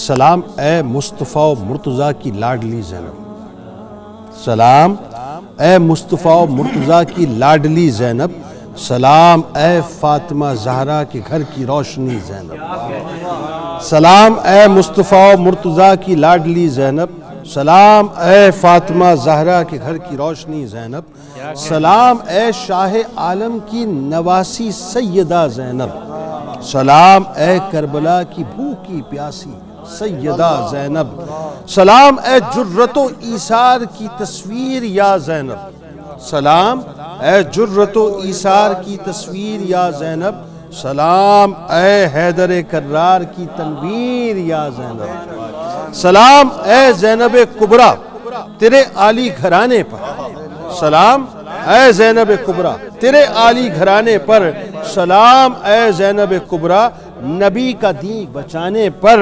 سلام اے مصطفیٰ و مرتضیٰ کی لاڈلی زینب، سلام اے مصطفیٰ و مرتضیٰ کی لاڈلی زینب، سلام اے فاطمہ زہرا کے گھر کی روشنی زینب، سلام اے مصطفیٰ و مرتضیٰ کی لاڈلی زینب، سلام اے فاطمہ زہرا کے گھر کی روشنی زینب، سلام اے شاہ عالم کی نواسی سیدہ زینب، سلام اے کربلا کی بھوکی پیاسی سیدہ زینب، سلام اے جرت و ایثار کی تصویر یا زینب، سلام اے جرت و ایثار کی تصویر یا زینب، سلام اے حیدر کرار کی تنویر یا زینب، سلام اے زینب کبریٰ تیرے عالی گھرانے پر، سلام اے زینب کبریٰ تیرے عالی گھرانے پر، سلام اے زینب کبریٰ نبی کا دین بچانے پر،